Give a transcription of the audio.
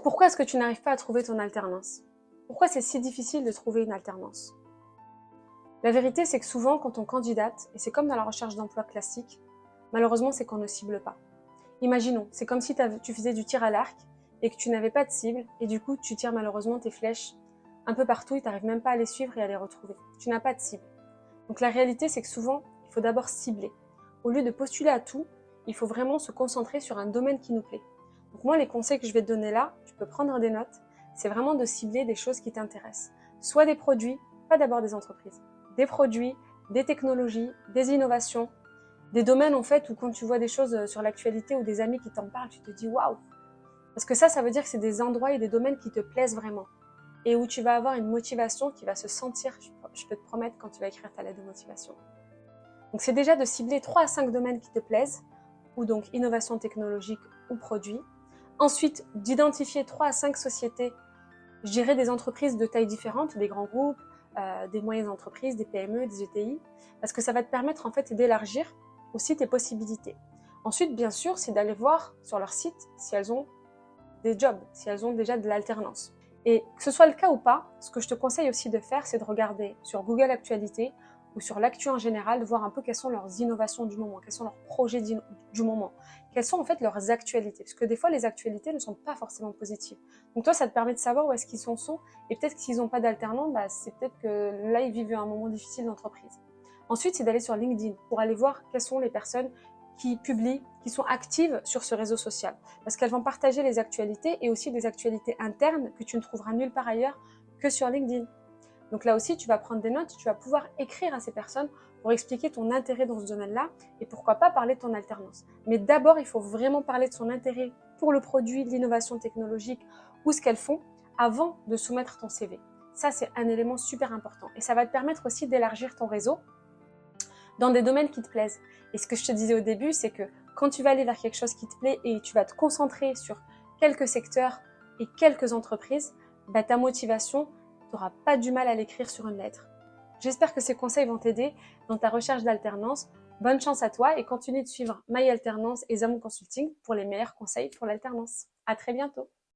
Pourquoi est-ce que tu n'arrives pas à trouver ton alternance? Pourquoi c'est si difficile de trouver une alternance? La vérité, c'est que souvent, quand on candidate, et c'est comme dans la recherche d'emploi classique, malheureusement, c'est qu'on ne cible pas. Imaginons, c'est comme si tu faisais du tir à l'arc et que tu n'avais pas de cible, et du coup, tu tires malheureusement tes flèches un peu partout et tu n'arrives même pas à les suivre et à les retrouver. Tu n'as pas de cible. Donc la réalité, c'est que souvent, il faut d'abord cibler. Au lieu de postuler à tout, il faut vraiment se concentrer sur un domaine qui nous plaît. Donc moi, les conseils que je vais te donner là, tu peux prendre des notes, c'est vraiment de cibler des choses qui t'intéressent. Soit des produits, pas d'abord des entreprises, des produits, des technologies, des innovations, des domaines en fait où quand tu vois des choses sur l'actualité ou des amis qui t'en parlent, tu te dis waouh. Parce que ça veut dire que c'est des endroits et des domaines qui te plaisent vraiment et où tu vas avoir une motivation qui va se sentir, je peux te promettre, quand tu vas écrire ta lettre de motivation. Donc c'est déjà de cibler 3 à 5 domaines qui te plaisent, ou donc innovation technologique ou produits. Ensuite, d'identifier 3 à 5 sociétés, je dirais des entreprises de taille différente, des grands groupes, des moyennes entreprises, des PME, des ETI, parce que ça va te permettre en fait d'élargir aussi tes possibilités. Ensuite, bien sûr, c'est d'aller voir sur leur site si elles ont des jobs, si elles ont déjà de l'alternance. Et que ce soit le cas ou pas, ce que je te conseille aussi de faire, c'est de regarder sur Google Actualités ou sur l'actu en général, de voir un peu quelles sont leurs innovations du moment, quels sont leurs projets du moment, quelles sont en fait leurs actualités. Parce que des fois, les actualités ne sont pas forcément positives. Donc toi, ça te permet de savoir où est-ce qu'ils en sont. Et peut-être que s'ils n'ont pas d'alternants, c'est peut-être que là, ils vivent un moment difficile d'entreprise. Ensuite, c'est d'aller sur LinkedIn pour aller voir quelles sont les personnes qui publient, qui sont actives sur ce réseau social. Parce qu'elles vont partager les actualités et aussi des actualités internes que tu ne trouveras nulle part ailleurs que sur LinkedIn. Donc là aussi, tu vas prendre des notes, tu vas pouvoir écrire à ces personnes pour expliquer ton intérêt dans ce domaine-là et pourquoi pas parler de ton alternance. Mais d'abord, il faut vraiment parler de son intérêt pour le produit, l'innovation technologique ou ce qu'elles font avant de soumettre ton CV. Ça, c'est un élément super important. Et ça va te permettre aussi d'élargir ton réseau dans des domaines qui te plaisent. Et ce que je te disais au début, c'est que quand tu vas aller vers quelque chose qui te plaît et tu vas te concentrer sur quelques secteurs et quelques entreprises, ta motivation, tu n'auras pas du mal à l'écrire sur une lettre. J'espère que ces conseils vont t'aider dans ta recherche d'alternance. Bonne chance à toi et continue de suivre My Alternance et Zam Consulting pour les meilleurs conseils pour l'alternance. À très bientôt.